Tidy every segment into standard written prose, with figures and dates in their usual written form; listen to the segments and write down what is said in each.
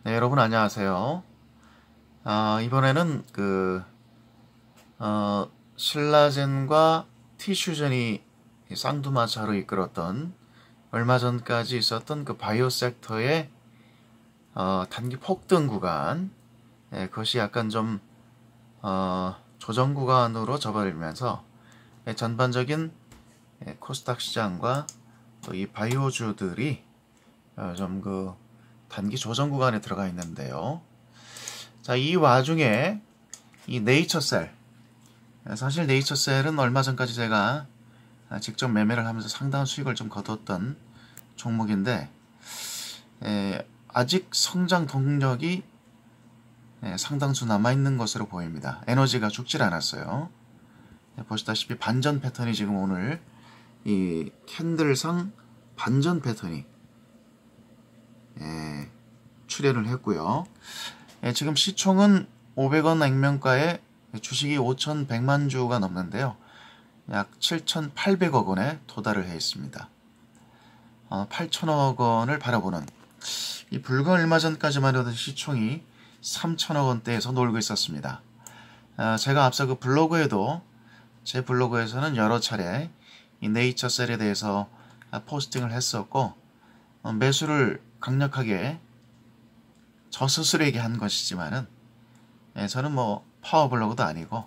네, 여러분 안녕하세요. 이번에는 신라젠과 티슈젠이 쌍두마차로 이끌었던 얼마 전까지 있었던 그 바이오 섹터의 단기 폭등 구간, 그것이 약간 좀 조정 구간으로 접어들면서 전반적인 코스닥 시장과 또 이 바이오주들이 좀 단기 조정 구간에 들어가 있는데요. 자, 이 와중에 이 네이처셀, 사실 네이처셀은 얼마 전까지 제가 직접 매매를 하면서 상당한 수익을 좀 거뒀던 종목인데, 아직 성장 동력이 상당수 남아있는 것으로 보입니다. 에너지가 죽질 않았어요. 보시다시피 반전 패턴이 지금 오늘 이 캔들상 반전 패턴이 출현을 했고요. 지금 시총은 500원 액면가에 주식이 5,100만 주가 넘는데요. 약 7,800억 원에 도달을 해 있습니다. 8천억 원을 바라보는, 이 불과 얼마 전까지만 해도 시총이 3천억 원대에서 놀고 있었습니다. 제가 앞서 제 블로그에서는 여러 차례 이 네이처셀에 대해서 포스팅을 했었고, 매수를 강력하게 저 스스로에게 한 것이지만은, 저는 파워블로그도 아니고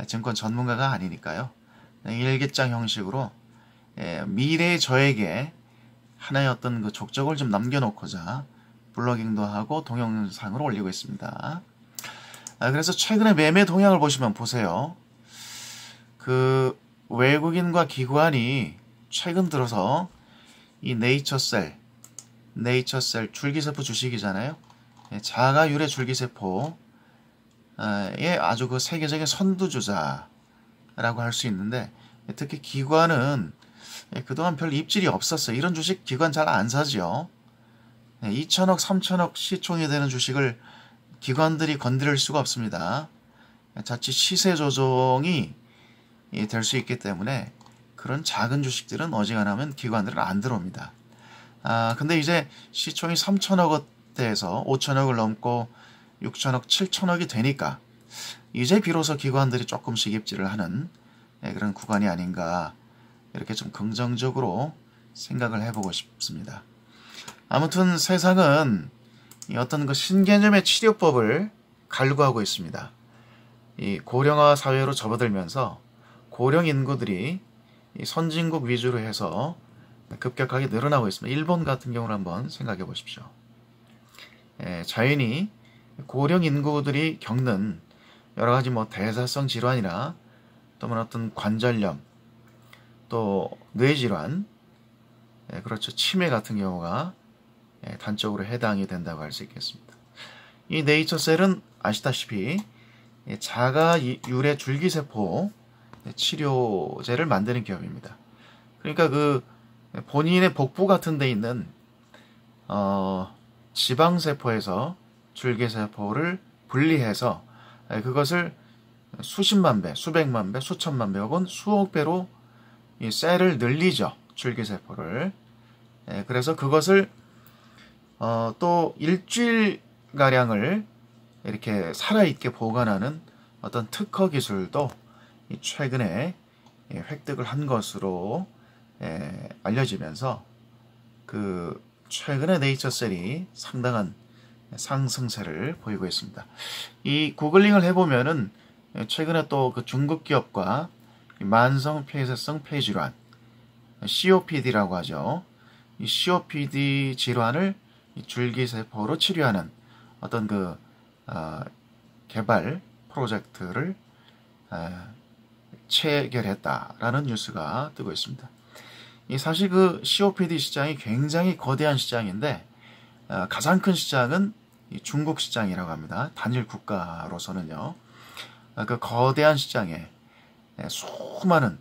증권 전문가가 아니니까요. 일기장 형식으로 미래의 저에게 하나의 어떤 그 족적을 좀 남겨놓고자 블로깅도 하고 동영상을 올리고 있습니다. 그래서 최근에 매매 동향을 보세요. 그 외국인과 기관이 최근 들어서 이 네이처셀 줄기세포 주식이잖아요. 자가 유래 줄기세포의 아주 그 세계적인 선두주자라고 할 수 있는데, 특히 기관은 그동안 별 입질이 없었어요. 이런 주식 기관 잘 안 사죠. 2천억, 3천억 시총이 되는 주식을 기관들이 건드릴 수가 없습니다. 자칫 시세 조정이 될 수 있기 때문에 그런 작은 주식들은 어지간하면 기관들은 안 들어옵니다. 근데 이제 시총이 3천억 원대에서 5천억을 넘고 6천억, 7천억이 되니까 이제 비로소 기관들이 조금씩 입질을 하는 그런 구간이 아닌가, 이렇게 좀 긍정적으로 생각을 해보고 싶습니다. 아무튼 세상은 어떤 그 신개념의 치료법을 갈구하고 있습니다. 이 고령화 사회로 접어들면서 고령 인구들이 이 선진국 위주로 해서 급격하게 늘어나고 있습니다. 일본 같은 경우를 한번 생각해 보십시오. 자연히 고령 인구들이 겪는 여러 가지 대사성 질환이나 또는 어떤 관절염, 또 뇌질환, 그렇죠, 치매 같은 경우가 단적으로 해당이 된다고 할 수 있겠습니다. 이 네이처셀은 아시다시피 자가 유래 줄기세포 치료제를 만드는 기업입니다. 그러니까 그 본인의 복부 같은 데 있는 지방세포에서 줄기세포를 분리해서 그것을 수십만 배, 수백만 배, 수천만 배 혹은 수억 배로 이 셀을 늘리죠. 줄기세포를. 그래서 그것을 또 일주일가량을 이렇게 살아있게 보관하는 어떤 특허 기술도 최근에 획득을 한 것으로 알려지면서 그 최근에 네이처셀이 상당한 상승세를 보이고 있습니다. 이 구글링을 해보면은 최근에 또 그 중국 기업과 만성 폐쇄성 폐질환, COPD라고 하죠. 이 COPD 질환을 줄기세포로 치료하는 어떤 개발 프로젝트를 체결했다라는 뉴스가 뜨고 있습니다. 사실 그 COPD 시장이 굉장히 거대한 시장인데, 가장 큰 시장은 중국 시장이라고 합니다. 단일 국가로서는요. 그 거대한 시장에 수많은,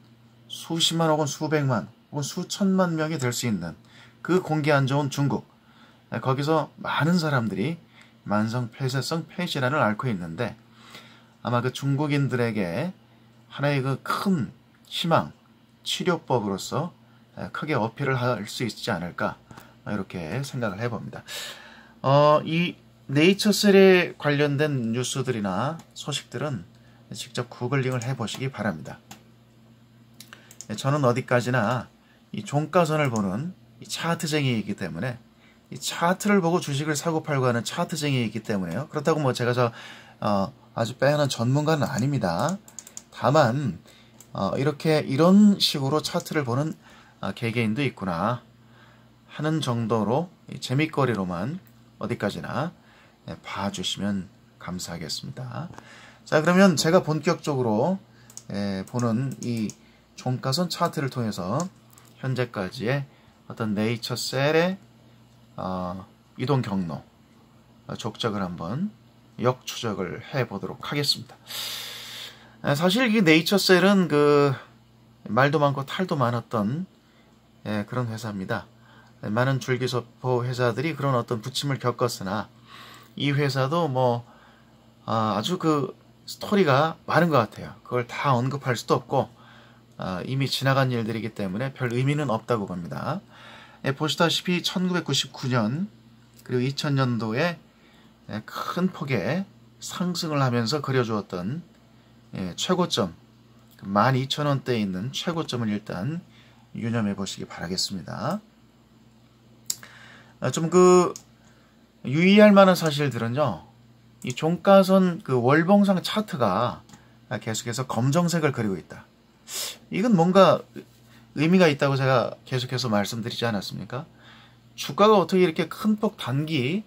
수십만 혹은 수백만 혹은 수천만 명이 될 수 있는 그 공기 안 좋은 중국, 거기서 많은 사람들이 만성 폐쇄성 폐질환을 앓고 있는데, 아마 그 중국인들에게 하나의 그 큰 희망, 치료법으로서 크게 어필을 할 수 있지 않을까, 이렇게 생각을 해봅니다. 이 네이처셀에 관련된 뉴스들이나 소식들은 직접 구글링을 해보시기 바랍니다. 저는 어디까지나 이 종가선을 보는 이 차트쟁이이기 때문에 이 차트를 보고 주식을 사고 팔고 하는 차트쟁이이기 때문에요. 그렇다고 뭐 제가 아주 빼어난 전문가는 아닙니다. 다만 이렇게 이런 식으로 차트를 보는 개개인도 있구나 하는 정도로 재밌거리로만 어디까지나 봐주시면 감사하겠습니다. 자, 그러면 제가 본격적으로 보는 이 종가선 차트를 통해서 현재까지의 어떤 네이처셀의 이동 경로 족적을 한번 역추적을 해보도록 하겠습니다. 사실 이 네이처셀은 그 말도 많고 탈도 많았던 그런 회사입니다. 많은 줄기세포 회사들이 그런 어떤 부침을 겪었으나 이 회사도 뭐 아주 그 스토리가 많은 것 같아요. 그걸 다 언급할 수도 없고 이미 지나간 일들이기 때문에 별 의미는 없다고 봅니다. 보시다시피 1999년 그리고 2000년도에 큰 폭의 상승을 하면서 그려주었던 최고점 12,000원대에 있는 최고점을 일단 유념해 보시기 바라겠습니다. 좀 유의할 만한 사실들은요, 이 종가선 그 월봉상 차트가 계속해서 검정색을 그리고 있다. 이건 뭔가 의미가 있다고 제가 계속해서 말씀드리지 않았습니까? 주가가 어떻게 이렇게 큰 폭 단기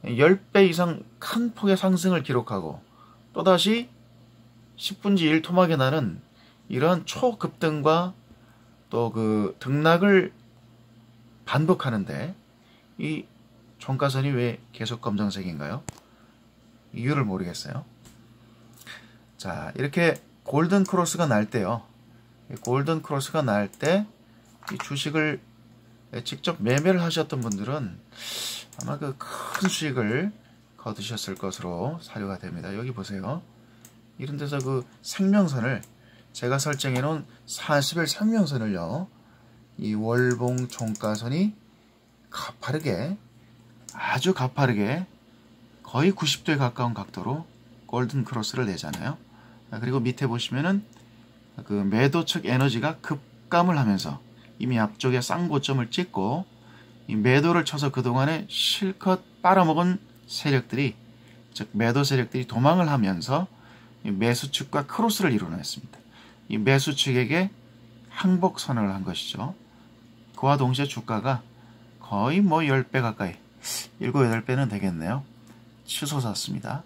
10배 이상 큰 폭의 상승을 기록하고 또다시 10분지 1 토막이 나는 이러한 초급등과 또 그 등락을 반복하는데 이 종가선이 왜 계속 검정색인가요? 이유를 모르겠어요. 자, 이렇게 골든 크로스가 날 때요. 골든 크로스가 날 때 이 주식을 직접 매매를 하셨던 분들은 아마 그 큰 수익을 거두셨을 것으로 사료가 됩니다. 여기 보세요. 이런 데서 그 생명선을 제가 설정해 놓은 40일 생명선을요. 이 월봉 종가선이 가파르게 아주 가파르게 거의 90도에 가까운 각도로 골든 크로스를 내잖아요. 그리고 밑에 보시면은 그 매도 측 에너지가 급감을 하면서 이미 앞쪽에 쌍고점을 찍고 이 매도를 쳐서 그동안에 실컷 빨아먹은 세력들이, 즉 매도 세력들이 도망을 하면서 이 매수 측과 크로스를 이루어냈습니다. 이 매수 측에게 항복 선언을 한 것이죠. 그와 동시에 주가가 거의 뭐 10배 가까이 7, 8배는 되겠네요. 치솟았습니다.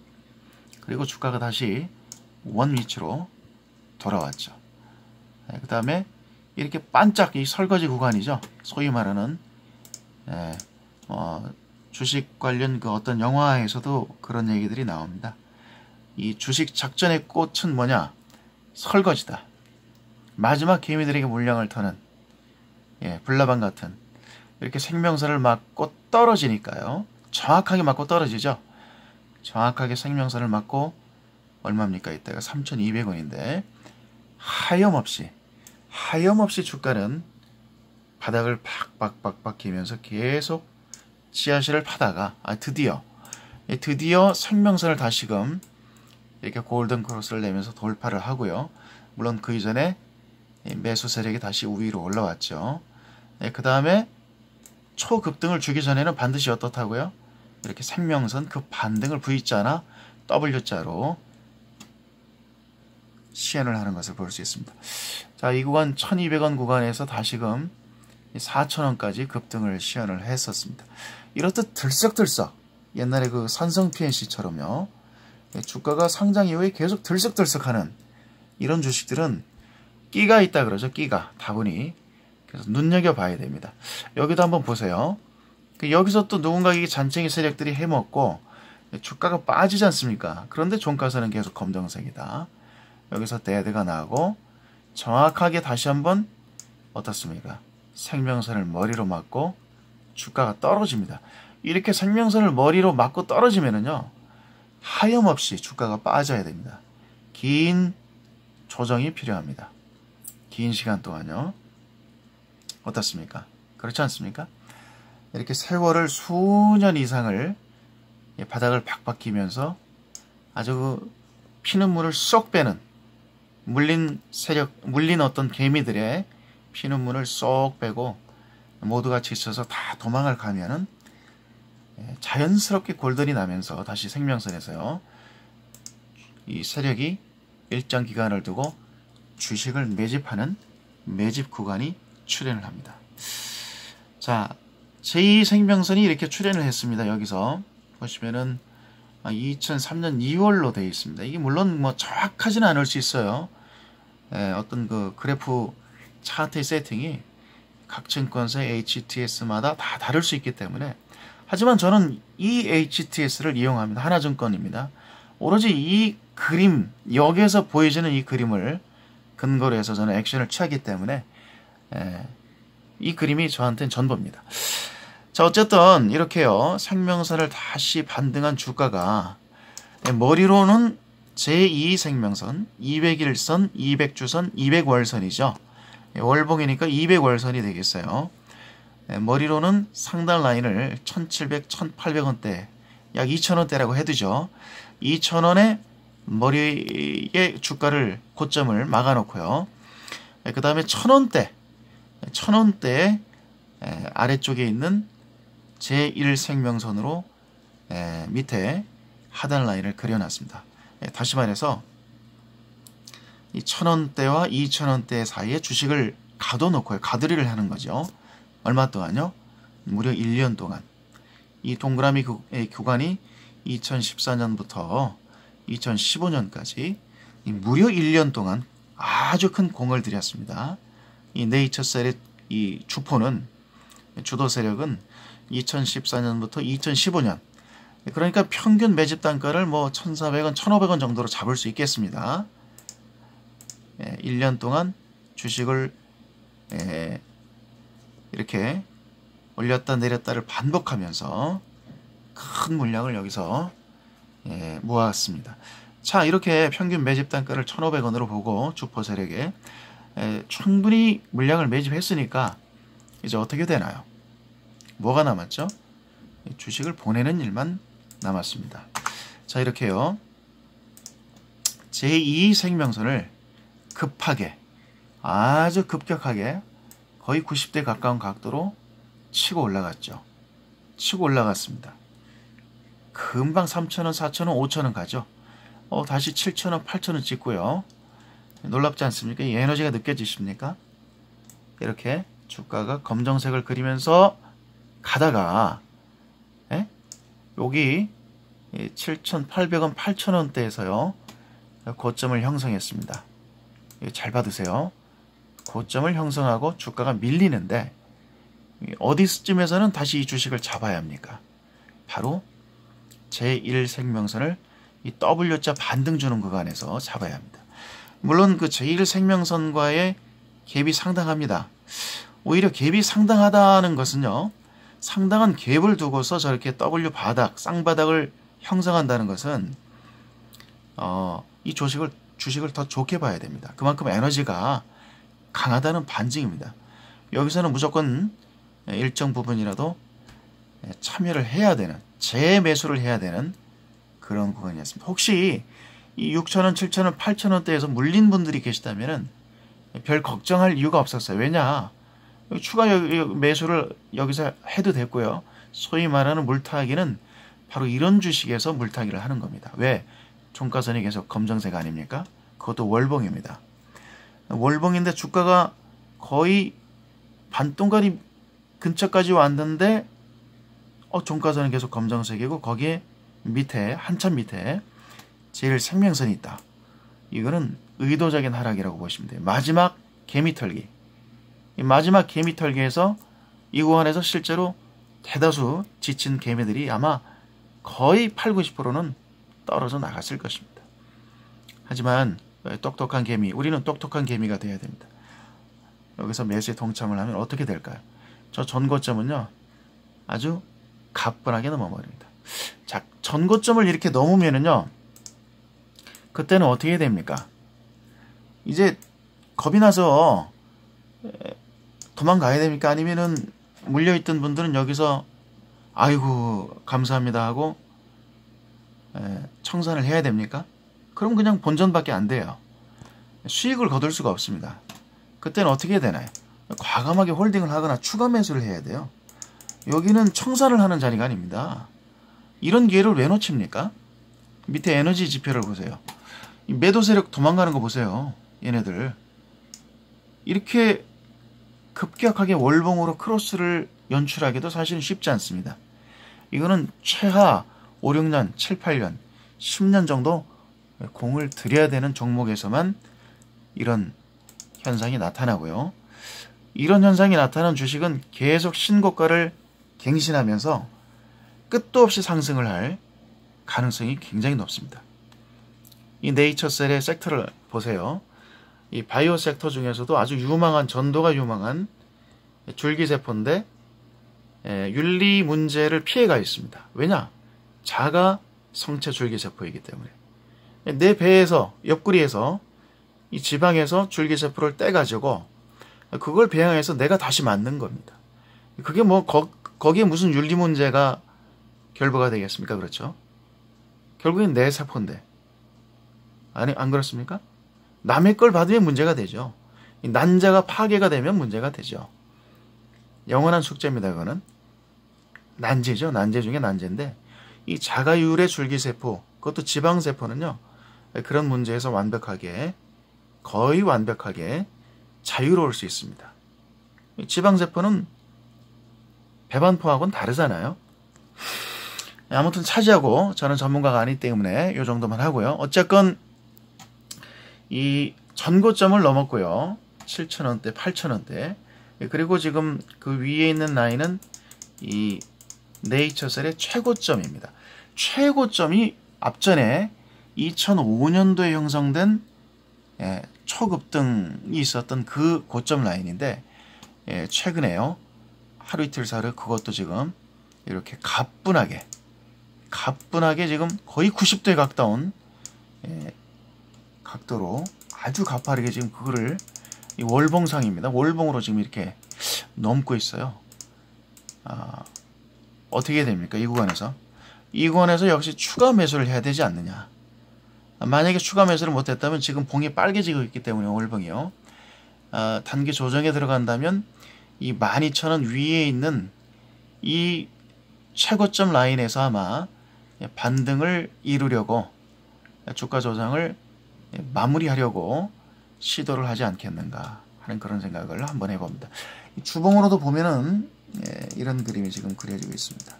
그리고 주가가 다시 원 위치로 돌아왔죠. 그 다음에 이렇게 반짝 이 설거지 구간이죠. 소위 말하는 주식 관련 그 어떤 영화에서도 그런 얘기들이 나옵니다. 이 주식 작전의 꽃은 뭐냐? 설거지다. 마지막 개미들에게 물량을 터는 불나방 같은 이렇게 생명선을 맞고 떨어지니까요. 정확하게 맞고 떨어지죠. 정확하게 생명선을 맞고 얼마입니까? 이때가 3,200원인데 하염없이 주가는 바닥을 팍팍팍팍 기면서 계속 씨앗을 파다가 드디어 생명선을 다시금 이렇게 골든 크로스를 내면서 돌파를 하고요. 물론 그 이전에 매수 세력이 다시 우위로 올라왔죠. 그 다음에 초급등을 주기 전에는 반드시 어떻다고요? 이렇게 생명선 그 반등을 V자나 W자로 시연을 하는 것을 볼 수 있습니다. 자, 이 구간 1200원 구간에서 다시금 4000원까지 급등을 시연을 했었습니다. 이렇듯 들썩들썩 옛날에 그 산성 PNC처럼요. 주가가 상장 이후에 계속 들썩들썩하는 이런 주식들은 끼가 있다 그러죠. 끼가 다분히. 그래서 눈여겨봐야 됩니다. 여기도 한번 보세요. 여기서 또 누군가 이 잔챙이 세력들이 해먹고 주가가 빠지지 않습니까? 그런데 종가선은 계속 검정색이다. 여기서 데드가 나고 정확하게 다시 한번 어떻습니까? 생명선을 머리로 맞고 주가가 떨어집니다. 이렇게 생명선을 머리로 맞고 떨어지면은요, 하염없이 주가가 빠져야 됩니다. 긴 조정이 필요합니다. 긴 시간 동안요. 어떻습니까? 그렇지 않습니까? 이렇게 세월을 수년 이상을 바닥을 박박 끼면서 아주 그 피눈물을 쏙 빼는 물린 어떤 개미들의 피눈물을 쏙 빼고 모두가 지쳐서 다 도망을 가면은 자연스럽게 골든이 나면서 다시 생명선에서요. 이 세력이 일정 기간을 두고 주식을 매집하는 매집 구간이 출현을 합니다. 자, 제2생명선이 이렇게 출현을 했습니다. 여기서 보시면은 2003년 2월로 되어 있습니다. 이게 물론 뭐 정확하지는 않을 수 있어요. 어떤 그 그래프 차트의 세팅이 각 증권사의 HTS마다 다 다를 수 있기 때문에, 하지만 저는 이 HTS를 이용합니다. 하나증권입니다. 오로지 이 그림, 여기에서 보여지는 이 그림을 근거로 해서 저는 액션을 취하기 때문에 이 그림이 저한테는 전부입니다. 자, 어쨌든 이렇게요. 생명선을 다시 반등한 주가가 머리로는 제2생명선, 200일선, 200주선, 200월선이죠. 월봉이니까 200월선이 되겠어요. 머리로는 상단 라인을 1,700, 1,800원대, 약 2,000원대라고 해두죠. 2,000원에 머리의 주가를 고점을 막아놓고요. 그 다음에 1,000원대 아래쪽에 있는 제1생명선으로 밑에 하단 라인을 그려놨습니다. 다시 말해서 이 1,000원대와 2,000원대 사이에 주식을 가둬놓고요. 가두리를 하는 거죠. 얼마 동안요? 무려 1년 동안. 이 동그라미 구간이 2014년부터 2015년까지 무려 1년 동안 아주 큰 공을 들였습니다. 이 네이처셀의 이 주포는, 주도 세력은 2014년부터 2015년, 그러니까 평균 매집 단가를 뭐 1,400원, 1,500원 정도로 잡을 수 있겠습니다. 1년 동안 주식을 이렇게 올렸다 내렸다를 반복하면서 큰 물량을 여기서 모았습니다. 자, 이렇게 평균 매집 단가를 1,500원으로 보고 주포 세력에 충분히 물량을 매집했으니까 이제 어떻게 되나요? 뭐가 남았죠? 주식을 보내는 일만 남았습니다. 자, 이렇게요. 제2생명선을 급하게, 아주 급격하게 거의 90대 가까운 각도로 치고 올라갔죠. 치고 올라갔습니다. 금방 3,000원, 4,000원, 5,000원 가죠. 다시 7,000원, 8,000원 찍고요. 놀랍지 않습니까? 이 에너지가 느껴지십니까? 이렇게 주가가 검정색을 그리면서 가다가 여기 7,800원, 8,000원대에서요. 고점을 형성했습니다. 잘 받으세요. 고점을 형성하고 주가가 밀리는데 어디쯤에서는 다시 이 주식을 잡아야 합니까? 바로 제1생명선을 이 W자 반등 주는 구간에서 잡아야 합니다. 물론 그 제1생명선과의 갭이 상당합니다. 오히려 갭이 상당하다는 것은요, 상당한 갭을 두고서 저렇게 W 바닥, 쌍바닥을 형성한다는 것은 이 주식을 더 좋게 봐야 됩니다. 그만큼 에너지가 강하다는 반증입니다. 여기서는 무조건 일정 부분이라도 참여를 해야 되는, 재매수를 해야 되는 그런 구간이었습니다. 혹시 이 6,000원, 7,000원, 8,000원대에서 물린 분들이 계시다면 별 걱정할 이유가 없었어요. 왜냐? 추가 매수를 여기서 해도 됐고요. 소위 말하는 물타기는 바로 이런 주식에서 물타기를 하는 겁니다. 왜? 종가선이 계속 검정색 아닙니까? 그것도 월봉입니다. 월봉인데 주가가 거의 반동가리 근처까지 왔는데 종가선은 계속 검정색이고 거기에 밑에, 한참 밑에 제일 생명선이 있다. 이거는 의도적인 하락이라고 보시면 돼요. 마지막 개미털기. 이 마지막 개미털기에서 이 구간에서 실제로 대다수 지친 개미들이 아마 거의 8, 90%는 떨어져 나갔을 것입니다. 하지만 똑똑한 개미, 우리는 똑똑한 개미가 돼야 됩니다. 여기서 매수에 동참을 하면 어떻게 될까요? 저 전고점은요, 아주 가뿐하게 넘어버립니다. 자, 전고점을 이렇게 넘으면은요, 그때는 어떻게 됩니까? 이제 겁이 나서 도망가야 됩니까? 아니면은 물려있던 분들은 여기서 아이고 감사합니다 하고 청산을 해야 됩니까? 그럼 그냥 본전밖에 안 돼요. 수익을 거둘 수가 없습니다. 그때는 어떻게 해야 되나요? 과감하게 홀딩을 하거나 추가 매수를 해야 돼요. 여기는 청산을 하는 자리가 아닙니다. 이런 기회를 왜 놓칩니까? 밑에 에너지 지표를 보세요. 매도 세력 도망가는 거 보세요. 얘네들. 이렇게 급격하게 월봉으로 크로스를 연출하기도 사실은 쉽지 않습니다. 이거는 최하 5, 6년, 7, 8년, 10년 정도 공을 들여야 되는 종목에서만 이런 현상이 나타나고요. 이런 현상이 나타난 주식은 계속 신고가를 갱신하면서 끝도 없이 상승을 할 가능성이 굉장히 높습니다. 이 네이처셀의 섹터를 보세요. 이 바이오 섹터 중에서도 아주 유망한, 전도가 유망한 줄기세포인데 윤리 문제를 피해가 있습니다. 왜냐? 자가 성체 줄기세포이기 때문에. 내 배에서, 옆구리에서, 이 지방에서 줄기세포를 떼가지고 그걸 배양해서 내가 다시 만든 겁니다. 그게 뭐 거기에 무슨 윤리 문제가 결부가 되겠습니까? 그렇죠? 결국엔 내 세포인데. 아니, 안 그렇습니까? 남의 걸 받으면 문제가 되죠. 난자가 파괴가 되면 문제가 되죠. 영원한 숙제입니다. 그거는 난제죠. 난제 중에 난제인데, 이 자가율의 줄기세포, 그것도 지방세포는요, 그런 문제에서 완벽하게, 거의 완벽하게 자유로울 수 있습니다. 지방세포는 배반포하고는 다르잖아요. 아무튼 차지하고, 저는 전문가가 아니기 때문에 이 정도만 하고요. 어쨌건 이 전고점을 넘었고요. 7,000원대, 8,000원대. 그리고 지금 그 위에 있는 라인은 이 네이처셀의 최고점입니다. 최고점이 앞전에 2005년도에 형성된 초급등이 있었던 그 고점 라인인데, 최근에요. 하루 이틀 사이로 그것도 지금 이렇게 가뿐하게 지금 거의 90도에 가까운 각도로 아주 가파르게 지금 그거를, 이 월봉상입니다. 월봉으로 지금 이렇게 넘고 있어요. 어떻게 됩니까? 이 구간에서. 이 구간에서 역시 추가 매수를 해야 되지 않느냐. 만약에 추가 매수를 못했다면 지금 봉이 빨개지고 있기 때문에 월봉이요. 단기 조정에 들어간다면 이 12,000원 위에 있는 이 최고점 라인에서 아마 반등을 이루려고, 주가 조정을 마무리하려고 시도를 하지 않겠는가 하는 그런 생각을 한번 해봅니다. 주봉으로도 보면은 이런 그림이 지금 그려지고 있습니다.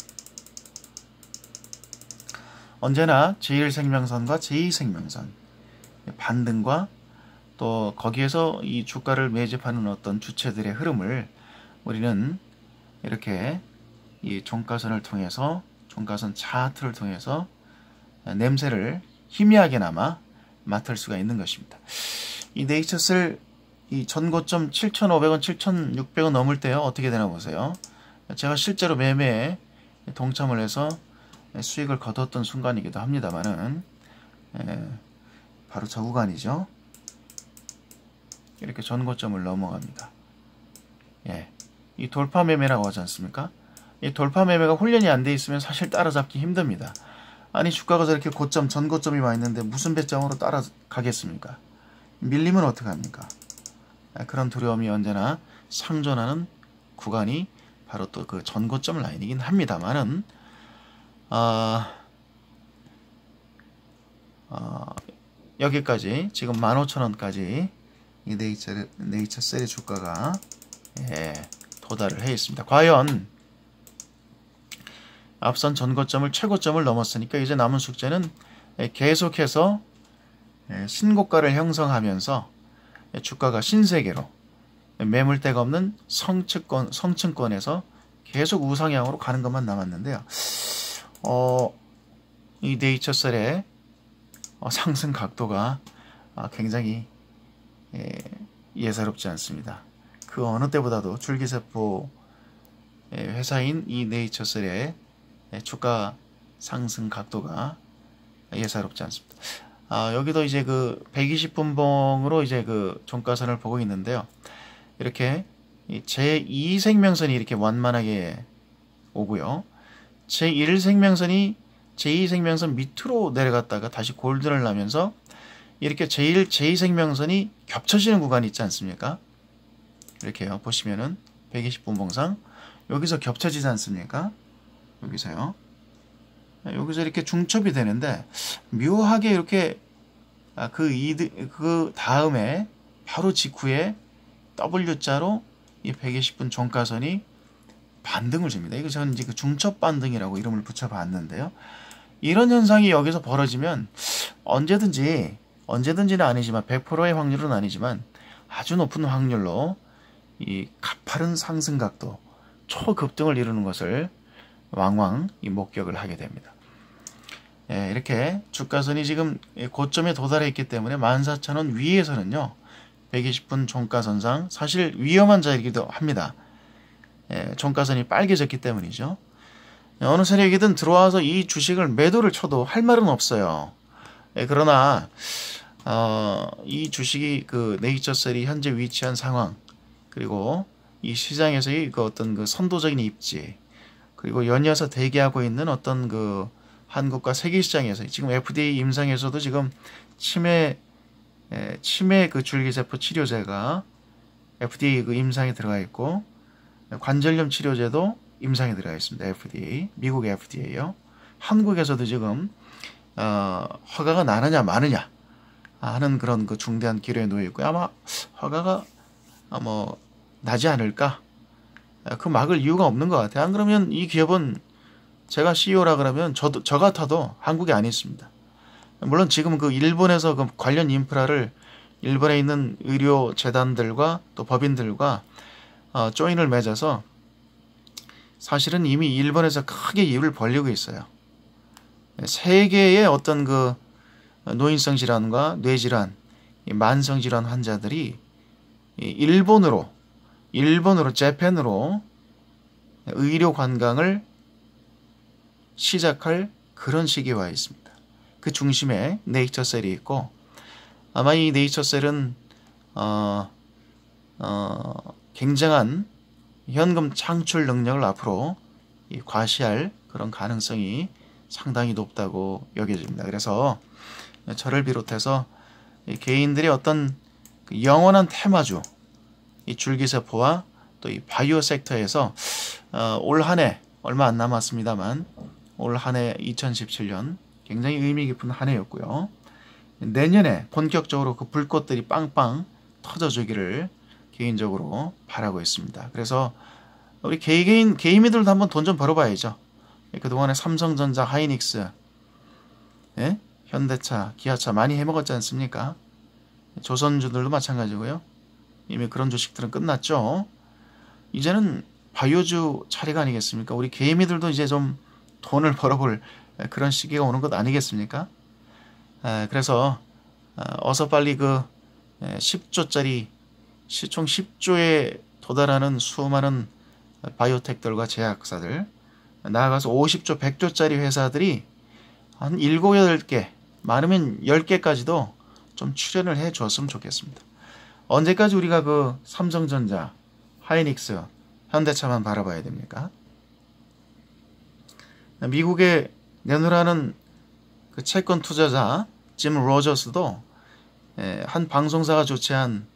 언제나 제1생명선과 제2생명선 반등과 또 거기에서 이 주가를 매집하는 어떤 주체들의 흐름을 우리는 이렇게 이 종가선을 통해서, 종가선 차트를 통해서 냄새를 희미하게나마 맡을 수가 있는 것입니다. 이 네이처셀 이 전고점 7,500원, 7,600원 넘을 때요, 어떻게 되나 보세요. 제가 실제로 매매에 동참을 해서 수익을 거뒀던 순간이기도 합니다만은, 바로 저 구간이죠. 이렇게 전고점을 넘어갑니다. 이 돌파 매매라고 하지 않습니까? 이 돌파 매매가 훈련이 안 돼 있으면 사실 따라잡기 힘듭니다. 아니, 주가가 저렇게 고점, 전고점이 와 있는데 무슨 배점으로 따라가겠습니까? 밀리면 어떡합니까? 그런 두려움이 언제나 상존하는 구간이 바로 또 그 전고점 라인이긴 합니다만은, 여기까지 지금 15,000원까지 이 네이처셀의 주가가 도달을 해 있습니다. 과연 앞선 전고점을, 최고점을 넘었으니까 이제 남은 숙제는 계속해서 신고가를 형성하면서 주가가 신세계로, 매물대가 없는 성층권에서 계속 우상향으로 가는 것만 남았는데요. 이 네이처셀의 상승 각도가 굉장히 예사롭지 않습니다. 그 어느 때보다도 줄기세포 회사인 이 네이처셀의 주가 상승 각도가 예사롭지 않습니다. 여기도 이제 그 120분봉으로 이제 그 종가선을 보고 있는데요. 이렇게 제2생명선이 이렇게 완만하게 오고요. 제1생명선이 제2생명선 밑으로 내려갔다가 다시 골든을 나면서 이렇게 제2생명선이 겹쳐지는 구간이 있지 않습니까? 이렇게요. 보시면은 120분봉상 여기서 겹쳐지지 않습니까? 여기서요. 여기서 이렇게 중첩이 되는데 묘하게 이렇게 그 다음에 바로 직후에 W자로 이 120분 종가선이 반등을 줍니다. 이거 저는 이제 그 중첩 반등이라고 이름을 붙여봤는데요. 이런 현상이 여기서 벌어지면 언제든지는 아니지만 100%의 확률은 아니지만 아주 높은 확률로 이 가파른 상승각도 초급등을 이루는 것을 왕왕 목격을 하게 됩니다. 예, 이렇게 주가선이 지금 고점에 도달해 있기 때문에 14,000원 위에서는요 120분 종가선상 사실 위험한 자리이기도 합니다. 예, 종가선이 빨개졌기 때문이죠. 어느 세력이든 들어와서 이 주식을 매도를 쳐도 할 말은 없어요. 예, 그러나 이 주식이 그 네이처셀이 현재 위치한 상황, 그리고 이 시장에서의 그 어떤 그 선도적인 입지, 그리고 연이어서 대기하고 있는 어떤 그 한국과 세계 시장에서 지금 FDA 임상에서도 지금 치매 그 줄기세포 치료제가 FDA 그 임상에 들어가 있고, 관절염 치료제도 임상에 들어가 있습니다. FDA, 미국 FDA요. 한국에서도 지금 허가가 나느냐 마느냐 하는 그런 그 중대한 기로에 놓여 있고요. 아마 허가가 뭐 나지 않을까? 그 막을 이유가 없는 것 같아요. 안 그러면 이 기업은 제가 CEO라 그러면 저 같아도 한국에 안 있습니다. 물론 지금 그 일본에서 그 관련 인프라를 일본에 있는 의료 재단들과 또 법인들과 조인을 맺어서 사실은 이미 일본에서 크게 입을 벌리고 있어요. 세계의 어떤 그 노인성 질환과 뇌질환, 만성 질환 환자들이 일본으로 재팬으로 의료 관광을 시작할 그런 시기에 와 있습니다. 그 중심에 네이처셀이 있고, 아마 이 네이처셀은 굉장한 현금 창출 능력을 앞으로 과시할 그런 가능성이 상당히 높다고 여겨집니다. 그래서 저를 비롯해서 개인들이 어떤 영원한 테마주, 이 줄기세포와 또 이 바이오 섹터에서 올 한 해 얼마 안 남았습니다만 올 한 해 2017년 굉장히 의미 깊은 한 해였고요. 내년에 본격적으로 그 불꽃들이 빵빵 터져주기를 개인적으로 바라고 있습니다. 그래서 우리 개인들도 한번 돈 좀 벌어봐야죠. 그동안에 삼성전자, 하이닉스, 예? 현대차, 기아차 많이 해먹었지 않습니까? 조선주들도 마찬가지고요. 이미 그런 주식들은 끝났죠. 이제는 바이오주 차례가 아니겠습니까? 우리 개미들도 이제 좀 돈을 벌어볼 그런 시기가 오는 것 아니겠습니까? 그래서 어서 빨리 그 10조짜리 시총 10조에 도달하는 수많은 바이오텍들과 제약사들, 나아가서 50조, 100조짜리 회사들이 한 7, 8개, 많으면 10개까지도 좀 출연을 해 줬으면 좋겠습니다. 언제까지 우리가 그 삼성전자, 하이닉스, 현대차만 바라봐야 됩니까? 미국에 내놓으라는 그 채권 투자자 짐 로저스도 한 방송사가 주최한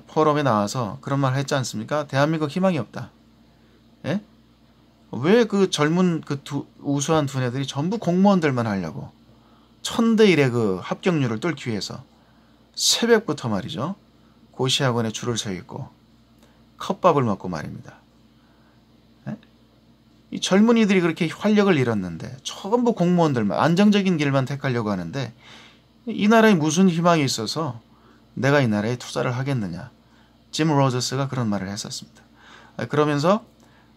포럼에 나와서 그런 말 했지 않습니까? 대한민국 희망이 없다. 예? 왜 그 젊은 그 우수한 두뇌들이 전부 공무원들만 하려고 1000대 1의 그 합격률을 뚫기 위해서 새벽부터 말이죠. 고시학원에 줄을 서 있고 컵밥을 먹고 말입니다. 예? 이 젊은이들이 그렇게 활력을 잃었는데 전부 공무원들만 안정적인 길만 택하려고 하는데 이 나라에 무슨 희망이 있어서 내가 이 나라에 투자를 하겠느냐. 짐 로저스가 그런 말을 했었습니다. 그러면서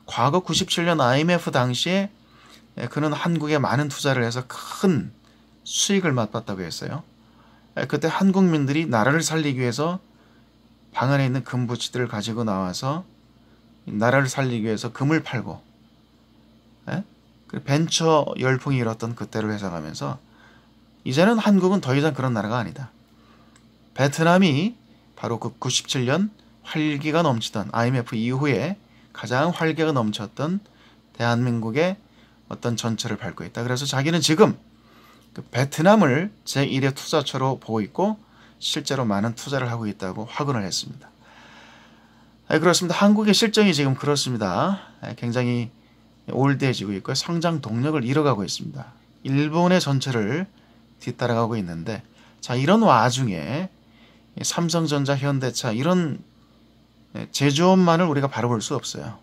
과거 97년 IMF 당시에 그는 한국에 많은 투자를 해서 큰 수익을 맛봤다고 했어요. 그때 한국민들이 나라를 살리기 위해서 방 안에 있는 금부치들을 가지고 나와서 나라를 살리기 위해서 금을 팔고 벤처 열풍이 일었던 그때를 회상하면서 이제는 한국은 더 이상 그런 나라가 아니다. 베트남이 바로 그 97년 활기가 넘치던 IMF 이후에 가장 활기가 넘쳤던 대한민국의 어떤 전철을 밟고 있다. 그래서 자기는 지금 그 베트남을 제1의 투자처로 보고 있고 실제로 많은 투자를 하고 있다고 확언을 했습니다. 그렇습니다. 한국의 실정이 지금 그렇습니다. 굉장히 올드해지고 있고 성장 동력을 잃어가고 있습니다. 일본의 전체를 뒤따라가고 있는데, 자, 이런 와중에 삼성전자, 현대차 이런 제조업만을 우리가 바라볼 수 없어요.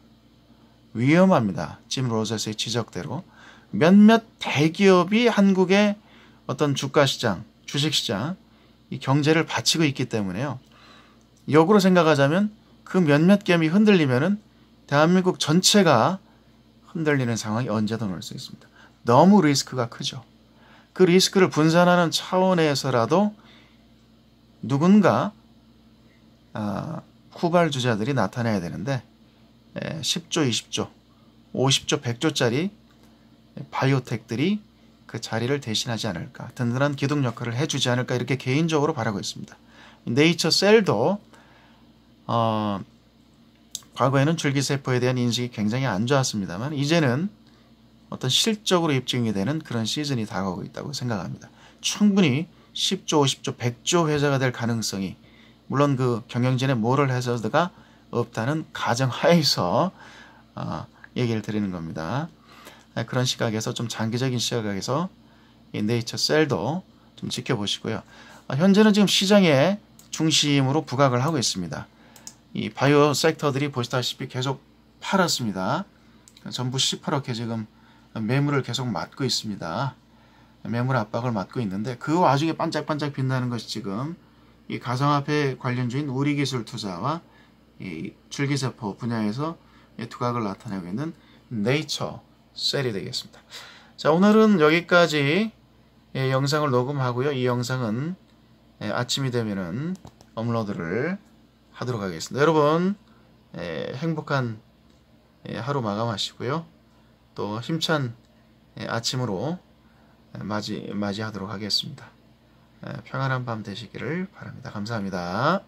위험합니다. 짐 로저스의 지적대로 몇몇 대기업이 한국의 어떤 주가시장, 주식시장, 이 경제를 바치고 있기 때문에요. 역으로 생각하자면 그 몇몇 개미 흔들리면은 대한민국 전체가 흔들리는 상황이 언제든 올 수 있습니다. 너무 리스크가 크죠. 그 리스크를 분산하는 차원에서라도 누군가 후발주자들이 나타나야 되는데 10조, 20조, 50조, 100조짜리 바이오텍들이 그 자리를 대신하지 않을까, 든든한 기둥 역할을 해주지 않을까, 이렇게 개인적으로 바라고 있습니다. 네이처셀도 과거에는 줄기세포에 대한 인식이 굉장히 안 좋았습니다만 이제는 어떤 실적으로 입증이 되는 그런 시즌이 다가오고 있다고 생각합니다. 충분히 10조, 50조, 100조 회사가 될 가능성이, 물론 그 경영진의 모럴 해저드가 없다는 가정하에서 얘기를 드리는 겁니다. 그런 시각에서 좀 장기적인 시각에서 이 네이처셀도 좀 지켜보시고요. 현재는 지금 시장의 중심으로 부각을 하고 있습니다. 이 바이오 섹터들이 보시다시피 계속 팔았습니다. 전부 시퍼렇게 지금 매물을 계속 맞고 있습니다. 매물 압박을 맞고 있는데 그 와중에 반짝반짝 빛나는 것이 지금 이 가상화폐 관련주인 우리기술투자와 이 줄기세포 분야에서 두각을 나타내고 있는 네이처셀이 되겠습니다. 자, 오늘은 여기까지 영상을 녹음하고요. 이 영상은 아침이 되면은 업로드를 하도록 하겠습니다. 여러분 행복한 하루 마감하시고요. 또 힘찬 아침으로 맞이하도록 하겠습니다. 평안한 밤 되시기를 바랍니다. 감사합니다.